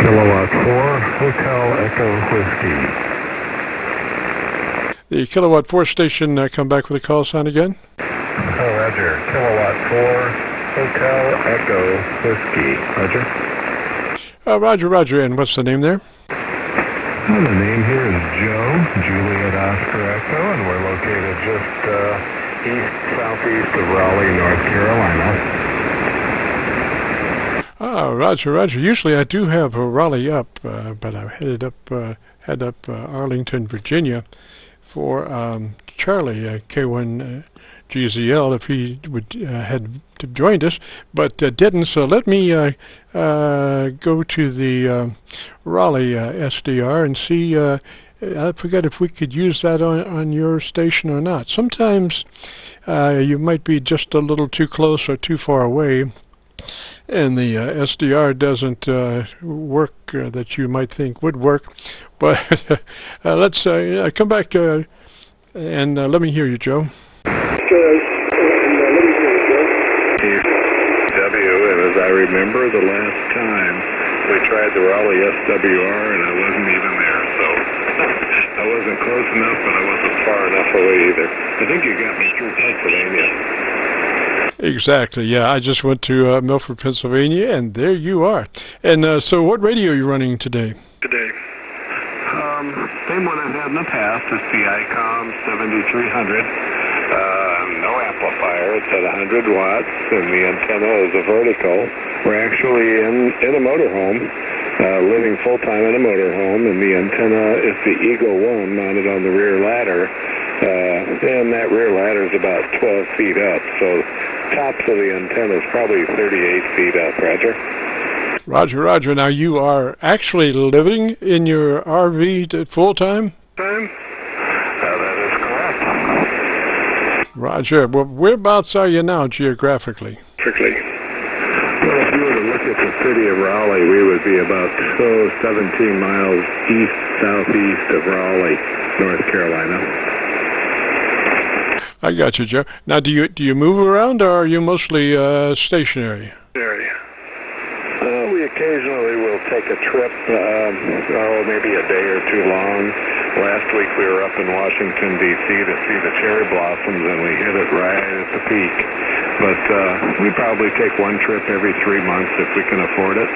Kilowatt 4, Hotel Echo Whiskey. The Kilowatt 4 station, come back with a call sign again. Roger. Kilowatt 4, Hotel Echo Whiskey. Roger. Roger. And what's the name there? Well, the name here is Joe, Juliet Oscar Echo, and we're located just southeast of Raleigh, North Carolina. Roger. Usually I do have Raleigh up, but I head up Arlington, Virginia for Charlie, K1GZL, if he would had joined us, but didn't. So let me go to the Raleigh SDR and see. I forget if we could use that on your station or not. Sometimes you might be just a little too close or too far away, and the SDR doesn't work that you might think would work. But let's come back and let me hear you, Joe. And as I remember, the last time we tried the Raleigh SWR, and I wasn't even there, so I wasn't close enough, but I wasn't far enough away either. I think you got me through Pennsylvania. Exactly, yeah. I just went to MILLFORD, Pennsylvania, and there you are. And so what radio are you running today? Same one I've had in the past. It's the ICOM 7300. No amplifier. It's at 100 watts, and the antenna is a vertical. We're actually in a motorhome, living full-time in a motorhome, and the antenna is the Eagle 1 mounted on the rear ladder. And that rear ladder is about 12 feet up, so tops of the antenna is probably 38 feet up, Roger. Roger. Now you are actually living in your RV full-time? That is correct. Roger. Well, whereabouts are you now geographically? Well, if you were to look at the city of Raleigh, we would be about 17 miles southeast of Raleigh, North Carolina. I got you, Joe. Now, do you move around, or are you mostly stationary? We occasionally will take a trip, maybe a day or two long. Last week we were up in Washington, D.C. to see the cherry blossoms, and we hit it right at the peak. But we probably take one trip every 3 months if we can afford it.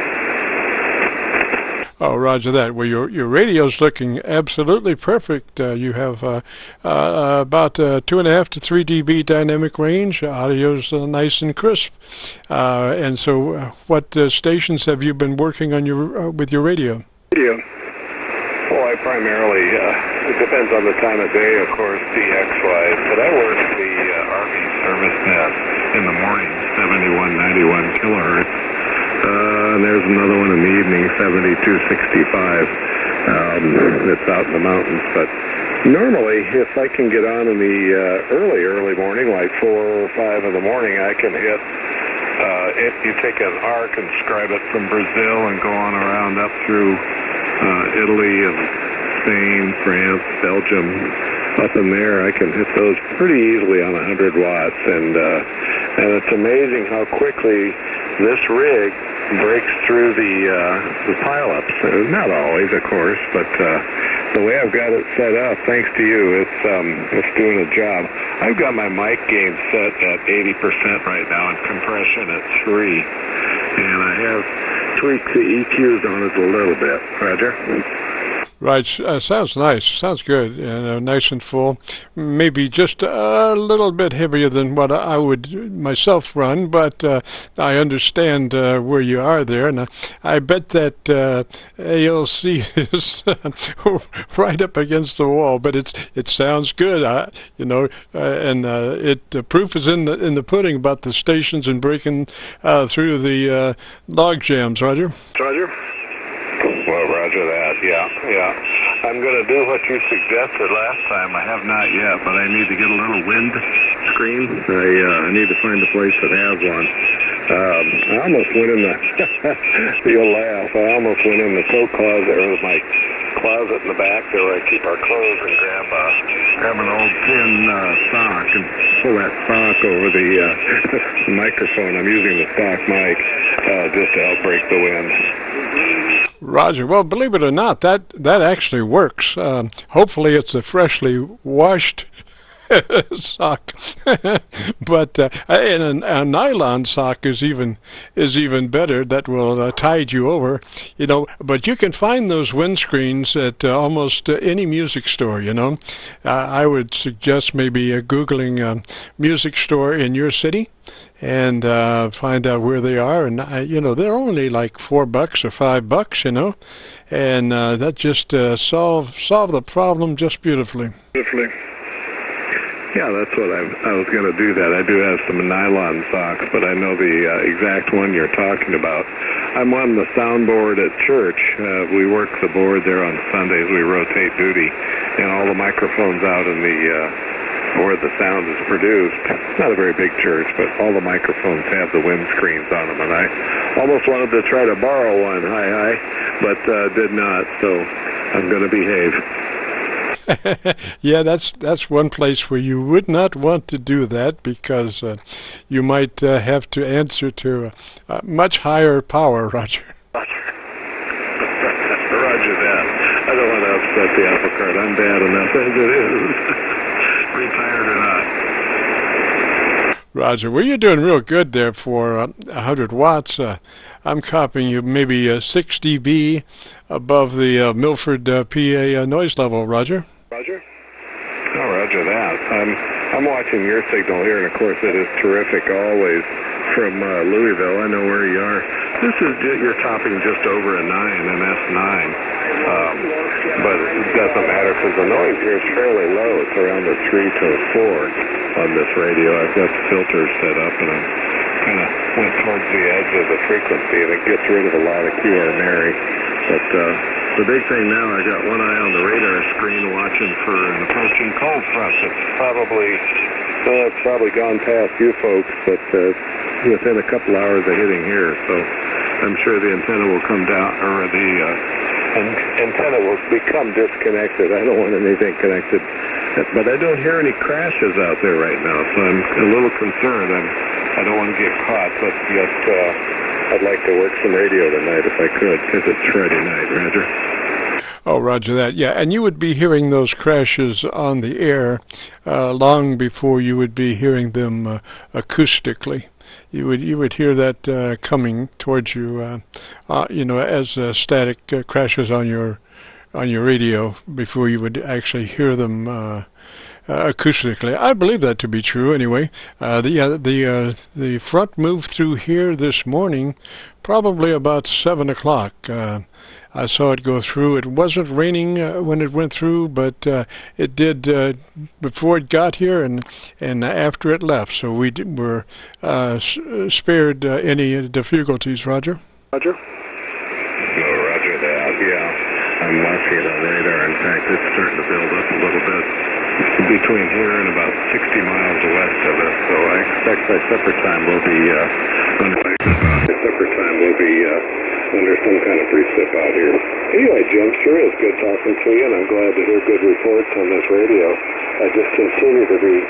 Oh, roger that. Well, your radio's looking absolutely perfect. You have about 2.5 to 3 dB dynamic range. Audio's nice and crisp. And so, what stations have you been working on with your radio? I primarily, it depends on the time of day, of course, DX-wise, but I work the RV service net in the morning, 7191 kilohertz. And there's another one in the evening, 7265. It's out in the mountains. But normally, if I can get on in the early morning, like 4 or 5 in the morning, I can hit. If you take an arc and describe it from Brazil and go on around up through Italy and Spain, France, Belgium, up in there, I can hit those pretty easily on 100 watts. And it's amazing how quickly this rig breaks through the pileups. Not always, of course, but the way I've got it set up, thanks to you, it's doing a job. I've got my mic gain set at 80% right now and compression at 3, and I have tweaked the EQs on it a little bit. Roger. Right, sounds nice, sounds good, and nice and full. Maybe just a little bit heavier than what I would myself run, but I understand where you are there, and I bet that ALC is right up against the wall. But it sounds good, and the proof is in the pudding about the stations and breaking through the log jams. Roger. Well, roger that, yeah. I'm going to do what you suggested last time. I have not yet, but I need to get a little wind screen. I need to find a place that has one. I almost went in the, you'll laugh, I almost went in the coat closet, or my closet in the back there where I keep our clothes, and grab an old tin sock and pull that sock over the microphone. I'm using the stock mic just to help break the wind. Roger. Well, believe it or not, that actually works. Hopefully, it's a freshly washed sock, but and a nylon sock is even better. That will tide you over, you know. But you can find those windscreens at almost any music store. You know, I would suggest maybe googling music store in your city and find out where they are. And you know, they're only like $4 or $5, you know, and that just solve the problem just beautifully. Yeah, that's what I was going to do that. I do have some nylon socks, but I know the exact one you're talking about. I'm on the soundboard at church. We work the board there on Sundays. We rotate duty, and all the microphones out in the where the sound is produced. It's not a very big church, but all the microphones have the windscreens on them, and I almost wanted to try to borrow one, but did not, so I'm going to behave. Yeah, that's one place where you would not want to do that, because you might have to answer to much higher power, Roger. Roger that. I don't want to upset the apple cart. I'm bad enough as it is. Retired or not. Roger, well, you're doing real good there for 100 watts. I'm copying you maybe 6 dB above the MILLFORD, PA noise level, Roger. Roger? Oh, roger that. I'm watching your signal here, and of course it is terrific always from Louisville. I know where you are. This is, you're topping just over a 9, an S9. But it doesn't matter because the noise here is fairly low. It's around a 3 to a 4 on this radio. I've got the filters set up, and I'm kind of went towards the edge of the frequency, and it gets rid of a lot of QRNary. But the big thing now, I got one eye on the radar screen watching for an approaching cold front. It's probably gone past you folks, but within a couple hours of hitting here. So I'm sure the antenna will come down, or the antenna will become disconnected. I don't want anything connected, but I don't hear any crashes out there right now, so I'm a little concerned. I don't want to get caught, but yet I'd like to work some radio tonight if I could, because it's Friday night, Roger. Oh, roger that. Yeah, and you would be hearing those crashes on the air long before you would be hearing them acoustically. You would hear that coming towards you, you know, as static crashes on your radio before you would actually hear them acoustically. I believe that to be true. Anyway, the front moved through here this morning, probably about 7 o'clock. I saw it go through. It wasn't raining when it went through, but it did before it got here and after it left. So we were spared any difficulties. Roger. Roger. Oh, roger that. Yeah, I'm watching it on radar. In fact, it's starting to build up a little bit between here and about 60 miles west of us. So I expect by supper time we'll be under some kind of precip out here. Anyway, Jim, sure is good talking to you, and I'm glad to hear good reports on this radio. I just continue to be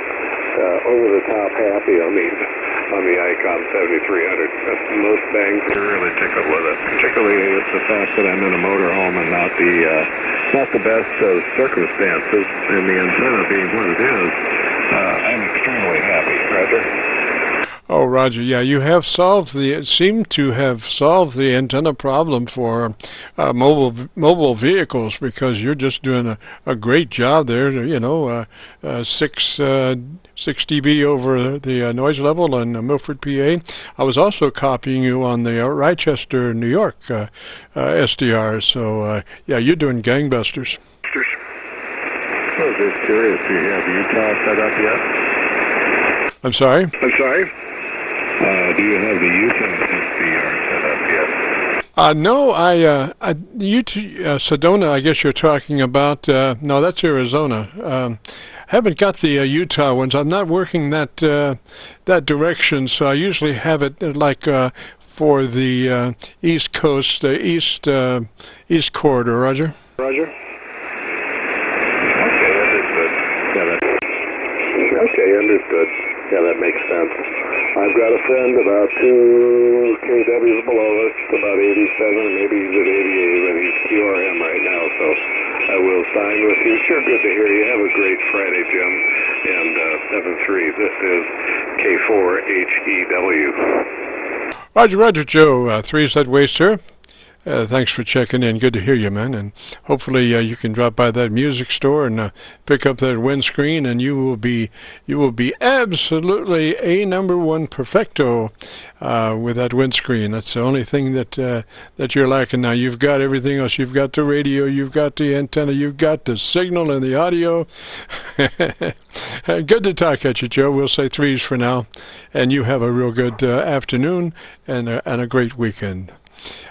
over the top happy on the Icon 7300. Most bangs are really tickled with it, particularly with the fact that I'm in a motorhome and not the best of circumstances, and the antenna being what it is. I'm extremely happy, Roger. Oh, Roger, yeah, you have seem to have solved the antenna problem for mobile vehicles, because you're just doing a great job there, you know, 6 dB over the noise level in MILLFORD, PA. I was also copying you on the Rochester, New York SDR, so yeah, you're doing gangbusters. I was just curious, do you have Utah set up yet? I'm sorry? Do you have the Utah SDR set up yet? No, Sedona, I guess you're talking about. No, that's Arizona. Haven't got the Utah ones. I'm not working that direction, so I usually have it like for the East Coast, East Corridor. Roger. Roger. Okay, understood. Yeah, that makes sense. I've got a friend about 2 kWs below us, about 87, maybe he's at 88, and So I will sign with you. Sure good to hear you. Have a great Friday, Jim. And 7-3, this is K4HEW. Roger, Roger, Joe. 3 is that way, sir. Thanks for checking in. Good to hear you, man. And hopefully you can drop by that music store and pick up that windscreen, and you will be absolutely a #1 perfecto with that windscreen. That's the only thing that you're lacking. Now you've got everything else. You've got the radio, you've got the antenna, you've got the signal and the audio. Good to talk at you, Joe. We'll say 3s for now, and you have a real good afternoon and a great weekend.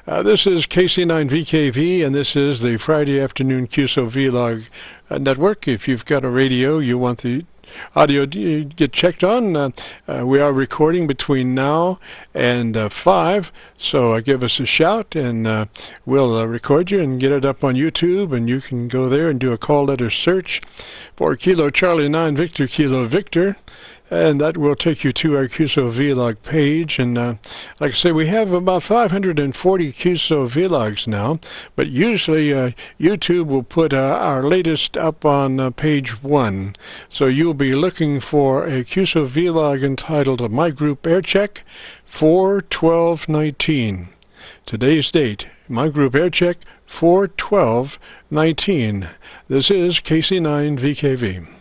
This is KC9VKV, and this is the Friday afternoon Qso-Vlog network. If you've got a radio, you want the audio to get checked on, we are recording between now and 5, so give us a shout, and we'll record you and get it up on YouTube, and you can go there and do a call letter search for Kilo Charlie 9 Victor Kilo Victor, and that will take you to our Qso-Vlog page. And like I say, we have about 540 Qso-Vlogs now, but usually YouTube will put our latest up on page 1. So you'll be looking for a Qso-Vlog entitled My Group Air Check 4/12/19. Today's date, My Group Air Check 4/12/19. This is KC9VKV.